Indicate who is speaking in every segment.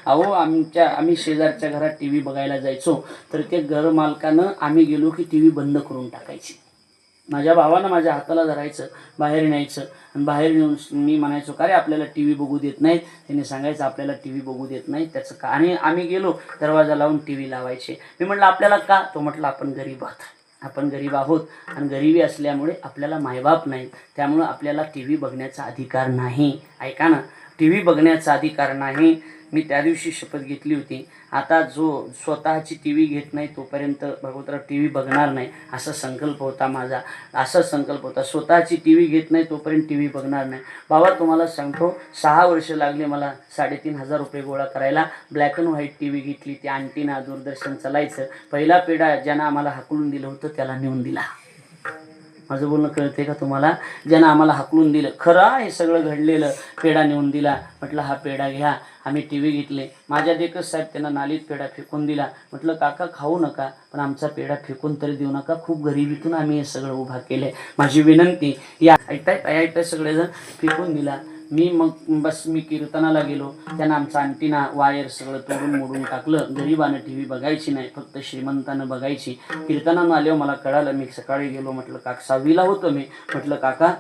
Speaker 1: अहो आम्ही शेजारच्या घरात टी व्ही बघायला जायचो तर ते घर मालकानं आम्ही गेलो की टी व्ही बंद करून टाकायची. माझ्या भावानं माझ्या हाताला धरायचं, बाहेर न्यायचं आणि बाहेर नेऊन मी म्हणायचो का रे आपल्याला टी व्ही बघू देत नाहीत. त्याने सांगायचं आपल्याला टी व्ही बघू देत नाही त्याचं का. आणि आम्ही गेलो दरवाजा लावून टी व्ही लावायचे. मी म्हटलं आपल्याला का. तो म्हटलं आपण गरीब आहोत, आपण गरीब आहोत आणि गरिबी असल्यामुळे आपल्याला मायबाप नाहीत, त्यामुळं आपल्याला टी व्ही बघण्याचा अधिकार नाही. ऐका ना, टी व्ही बघण्याचा अधिकार नाही. मी त्या दिवशी शपथ घेतली होती, आता जो स्वतःची टी व्ही घेत नाही तोपर्यंत भगवंतराव टी व्ही बघणार नाही, असा संकल्प होता माझा. असा संकल्प होता, स्वतःची टी व्ही घेत नाही तोपर्यंत टी व्ही बघणार नाही. बाबा तुम्हाला सांगतो 6 वर्ष लागले मला 3,500 रुपये गोळा करायला. Black and white T V घेतली, ती अँटिना दूरदर्शन चालायचं. पहिला पेढा ज्यानं आम्हाला हाकलून दिलं होतं त्याला नेऊन दिला. माझं बोलणं कळते का तुम्हाला. ज्यानं आम्हाला हाकलून दिलं, खरं हे सगळं घडलेलं, पेढा नेऊन दिला. म्हटलं हा पेढा घ्या. आम्ही टी व्ही घेतले. माझ्या देखत साहेब त्यांना नालीत पेढा फेकून दिला. म्हटलं काका खाऊ नका पण आमचा पेढा फेकून तरी देऊ नका, खूप गरिबीतून आम्ही हे सगळं उभा केलं, माझी विनंती. या ऐकताय सगळेजण. फेकून दिला. मी कीर्तनाला गेलो. त्यानं आमचा अंटिना वायर सगळं तोडून मोडून टाकलं. गरिबानं टी व्ही बघायची नाही, फक्त श्रीमंतानं बघायची. कीर्तनानं आल्यावर मला कळालं. मी सकाळी गेलो, म्हटलं काका 6वीला होतो मी. म्हटलं काका,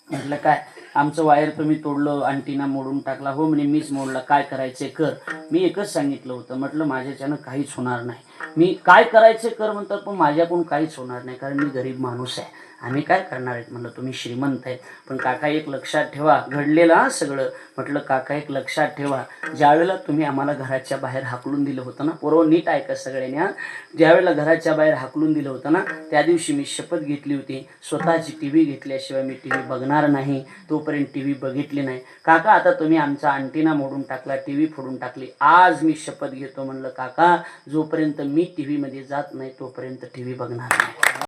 Speaker 1: म्हटलं काय आमचं वायर तुम्ही तोडलं, अंटिना मोडून टाकला. हो म्हणे मीच मोडला, काय करायचे कर. मी एकच सांगितलं होतं, म्हटलं माझ्याच्यानं काहीच होणार नाही. मी काय करायचे कर म्हणतात पण माझ्याकडून काहीच होणार नाही, कारण मी गरीब माणूस आहे. आम्ही काय करणार आहेत. म्हणलं तुम्ही श्रीमंत आहेत पण काका एक लक्षात ठेवा, घडलेलं सगळं. म्हटलं काका एक लक्षात ठेवा, ज्यावेळेला तुम्ही आम्हाला घराच्या बाहेर हाकलून दिलं होतं ना, पोरं नीट ऐका सगळ्यांनी हा, ज्यावेळेला घराच्या बाहेर हाकलून दिलं होतं ना त्या दिवशी मी शपथ घेतली होती स्वतःची टी व्ही घेतल्याशिवाय मी टी व्ही बघणार नाही. तोपर्यंत टी व्ही बघितली नाही. काका आता तुम्ही आमचा अंटिना मोडून टाकला, टी व्ही फोडून टाकली, आज मी शपथ घेतो म्हणलं काका जोपर्यंत मी टी व्हीमध्ये जात नाही तोपर्यंत टी व्ही बघणार नाही.